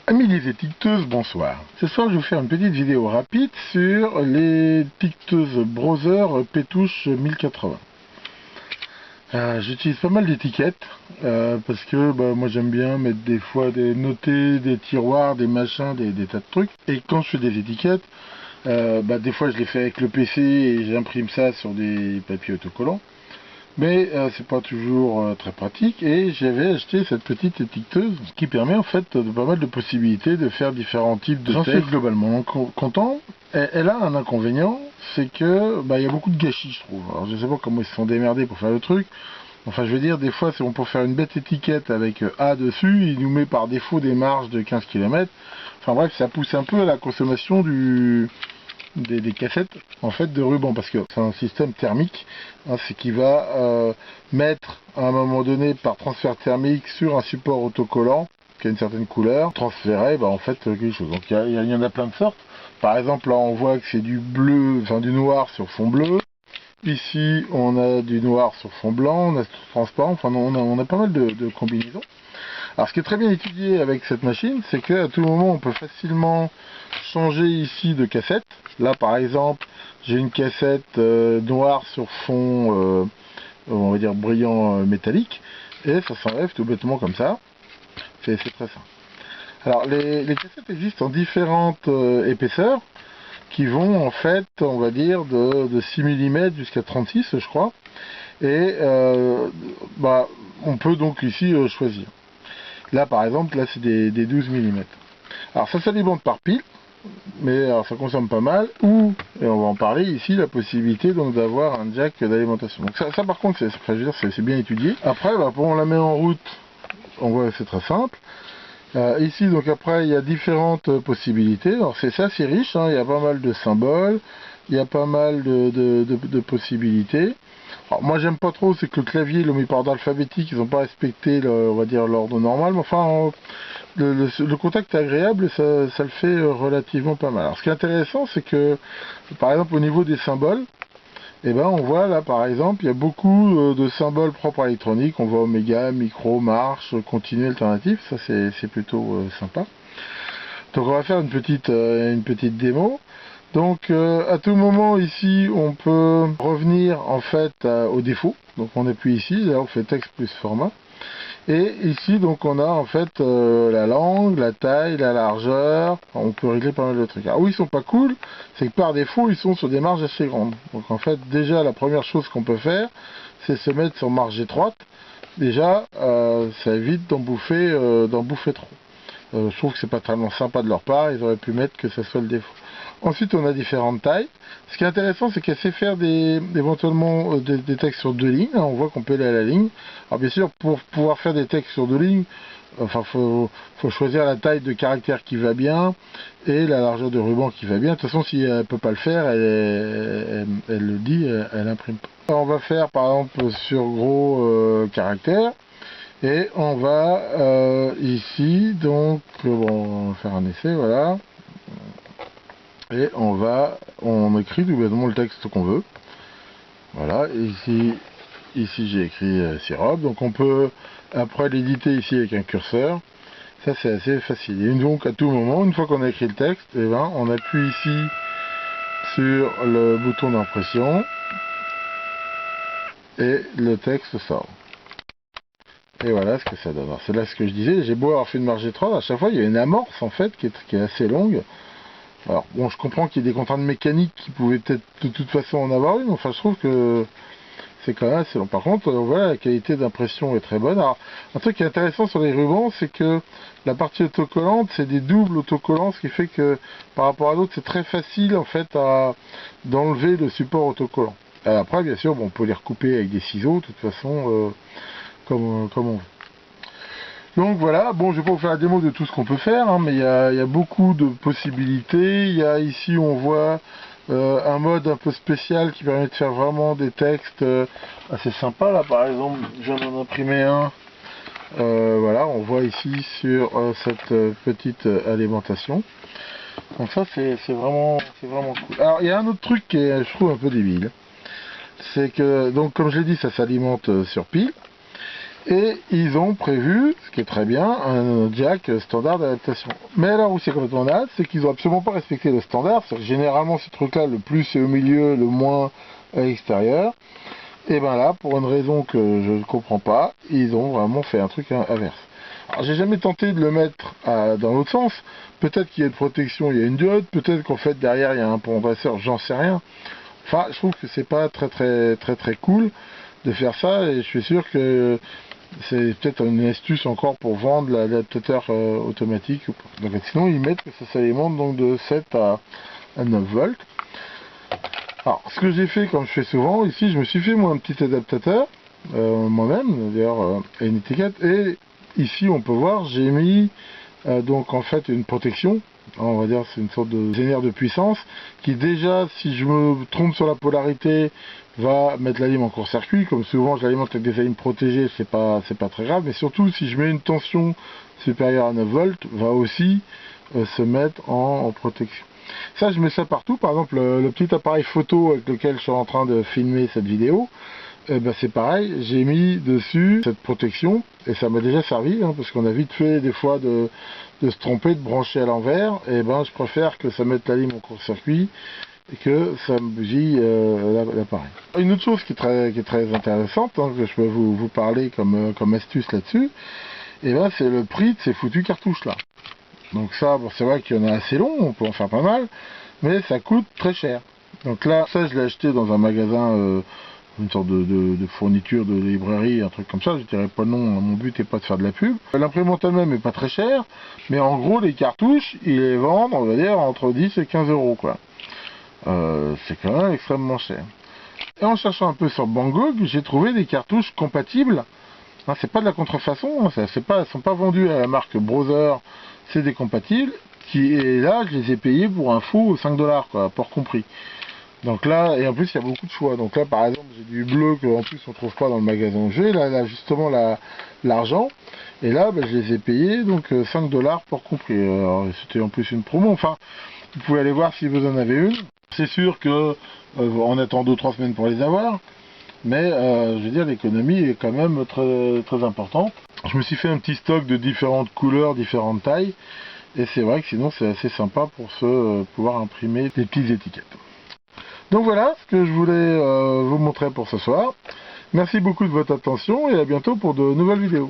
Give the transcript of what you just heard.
Amis les étiqueteuses, bonsoir. Ce soir, je vais vous faire une petite vidéo rapide sur les étiqueteuses Brother Pétouche 1080. J'utilise pas mal d'étiquettes parce que moi j'aime bien mettre des fois noter des tiroirs, des machins, des tas de trucs. Et quand je fais des étiquettes, des fois je les fais avec le PC et j'imprime ça sur des papiers autocollants. Mais c'est pas toujours très pratique, et j'avais acheté cette petite étiqueteuse qui permet en fait de pas mal de possibilités de faire différents types de textes. J'en suis globalement content. Elle a un inconvénient, c'est que il y a beaucoup de gâchis, je trouve. Alors je sais pas comment ils se sont démerdés pour faire le truc. Enfin, je veux dire, des fois, c'est bon pour faire une bête étiquette avec A dessus, il nous met par défaut des marges de 15 km. Enfin bref, ça pousse un peu à la consommation des cassettes en fait de ruban, parce que c'est un système thermique, hein, c'est qui va mettre à un moment donné par transfert thermique sur un support autocollant qui a une certaine couleur, transférer en fait quelque chose. Donc il y en a plein de sortes. Par exemple là on voit que c'est du bleu, enfin du noir sur fond bleu. Ici on a du noir sur fond blanc, on a transparent, enfin on a pas mal de combinaisons. Alors ce qui est très bien étudié avec cette machine, c'est qu'à tout moment on peut facilement changer ici de cassette. Là par exemple j'ai une cassette noire sur fond on va dire brillant métallique, et ça s'enlève tout bêtement comme ça. C'est très simple. Alors les cassettes existent en différentes épaisseurs qui vont en fait on va dire de 6 mm jusqu'à 36 je crois, et on peut donc ici choisir. Là par exemple, là c'est des 12 mm. Alors ça s'alimente par pile, mais alors, ça consomme pas mal, ou, et on va en parler ici, la possibilité donc d'avoir un jack d'alimentation. Donc ça par contre, c'est bien étudié. Après, pour on la met en route, on voit que c'est très simple. Ici donc après il y a différentes possibilités. Alors c'est riche, hein, il y a pas mal de symboles, il y a pas mal de possibilités. Alors, moi j'aime pas trop, c'est que le clavier le met par ordre alphabétique, ils n'ont pas respecté on va dire l'ordre normal, mais enfin le contact est agréable et ça le fait relativement pas mal. Alors ce qui est intéressant, c'est que par exemple au niveau des symboles, on voit là par exemple il y a beaucoup de symboles propres à l'électronique. On voit oméga, micro, marche, continu, alternatif, ça c'est plutôt sympa. Donc on va faire une petite démo. Donc à tout moment ici on peut revenir en fait au défaut. Donc on appuie ici, là on fait texte plus format. Et ici donc on a en fait la langue, la taille, la largeur. On peut régler pas mal de trucs. Alors où ils sont pas cool, c'est que par défaut ils sont sur des marges assez grandes. Donc en fait déjà la première chose qu'on peut faire, c'est se mettre sur marge étroite. Déjà ça évite d'en bouffer trop. Je trouve que c'est pas tellement sympa de leur part, ils auraient pu mettre que ça soit le défaut. Ensuite on a différentes tailles. Ce qui est intéressant, c'est qu'elle sait faire éventuellement des textes sur 2 lignes. On voit qu'on peut aller à la ligne. Alors bien sûr, pour pouvoir faire des textes sur 2 lignes, enfin faut choisir la taille de caractère qui va bien et la largeur de ruban qui va bien. De toute façon, si elle peut pas le faire, elle le dit, elle imprime pas. On va faire par exemple sur gros caractère. Et on va ici, donc, on va faire un essai, voilà. Et on écrit tout bêtement le texte qu'on veut. Voilà, ici j'ai écrit sirop. Donc on peut après l'éditer ici avec un curseur. Ça c'est assez facile. Et donc à tout moment, une fois qu'on a écrit le texte, on appuie ici sur le bouton d'impression. Et le texte sort. Et voilà ce que ça donne. C'est là ce que je disais, j'ai beau avoir fait une marge étroite, à chaque fois il y a une amorce en fait qui est assez longue. Alors bon, je comprends qu'il y ait des contraintes mécaniques qui pouvaient peut-être de toute façon en avoir une, mais enfin je trouve que c'est quand même assez long. Par contre, voilà, la qualité d'impression est très bonne. Alors un truc qui est intéressant sur les rubans, c'est que la partie autocollante, c'est des doubles autocollants, ce qui fait que par rapport à l'autre, c'est très facile en fait d'enlever le support autocollant. Après, bien sûr, on peut les recouper avec des ciseaux, de toute façon, comme on veut. Donc voilà, bon, je vais pas vous faire la démo de tout ce qu'on peut faire, hein, mais il y a beaucoup de possibilités. Il y a ici, on voit un mode un peu spécial qui permet de faire vraiment des textes assez sympas. Là, par exemple, je viens d'en imprimer un. Voilà, on voit ici sur cette petite alimentation. Donc ça, c'est vraiment cool. Alors, il y a un autre truc qui est, je trouve, un peu débile. C'est que, donc, comme je l'ai dit, ça s'alimente sur pile. Et ils ont prévu, ce qui est très bien, un jack standard d'adaptation. Mais alors où c'est complètement naze, c'est qu'ils n'ont absolument pas respecté le standard. Généralement, ce truc-là, le plus c'est au milieu, le moins à l'extérieur. Et bien là, pour une raison que je ne comprends pas, ils ont vraiment fait un truc inverse. Alors j'ai jamais tenté de le mettre dans l'autre sens. Peut-être qu'il y a une protection, il y a une diode. Peut-être qu'en fait derrière il y a un compresseur, j'en sais rien. Enfin, je trouve que c'est pas très cool de faire ça. Et je suis sûr que c'est peut-être une astuce encore pour vendre l'adaptateur automatique. Donc, sinon ils mettent que ça s'alimente donc de 7 à 9 volts. Alors ce que j'ai fait, comme je fais souvent, ici je me suis fait moi un petit adaptateur moi-même, d'ailleurs une étiquette, et ici on peut voir j'ai mis donc en fait une protection, on va dire c'est une sorte de génère de puissance qui déjà, si je me trompe sur la polarité, va mettre la lime en court-circuit. Comme souvent je l'alimente avec des alimes protégées, c'est pas très grave, mais surtout si je mets une tension supérieure à 9 volts, va aussi se mettre en protection. Ça, je mets ça partout. Par exemple, le petit appareil photo avec lequel je suis en train de filmer cette vidéo, ben c'est pareil, j'ai mis dessus cette protection et ça m'a déjà servi, hein, parce qu'on a vite fait des fois de se tromper, de brancher à l'envers. Et ben je préfère que ça mette la lime en court-circuit et que ça me bousille l'appareil. Une autre chose qui est très intéressante, hein, que je peux vous parler comme astuce là-dessus, et ben c'est le prix de ces foutues cartouches là. Donc ça, bon, c'est vrai qu'il y en a assez long, on peut en faire pas mal, mais ça coûte très cher. Donc là, ça je l'ai acheté dans un magasin, une sorte de fourniture de librairie, un truc comme ça, je dirais pas non, mon but n'est pas de faire de la pub. L'imprimante elle-même est pas très chère, mais en gros les cartouches, ils les vendent, on va dire, entre 10 et 15 euros quoi. C'est quand même extrêmement cher. Et en cherchant un peu sur Banggood, j'ai trouvé des cartouches compatibles. Hein, c'est pas de la contrefaçon, hein, elles sont pas vendues à la marque Brother, c'est des compatibles. Et là, je les ai payés pour un faux 5 $, quoi, port compris. Donc là, et en plus, il y a beaucoup de choix. Donc là, par exemple, j'ai du bleu qu'en plus on trouve pas dans le magasin où j'ai. Là justement, l'argent. Et là, ben, je les ai payés, donc 5 $ port compris. C'était en plus une promo. Enfin, vous pouvez aller voir si vous en avez une. C'est sûr que on attend 2-3 semaines pour les avoir. Mais je veux dire, l'économie est quand même très importante. Je me suis fait un petit stock de différentes couleurs, différentes tailles. Et c'est vrai que sinon c'est assez sympa pour pouvoir imprimer des petites étiquettes. Donc voilà ce que je voulais vous montrer pour ce soir. Merci beaucoup de votre attention et à bientôt pour de nouvelles vidéos.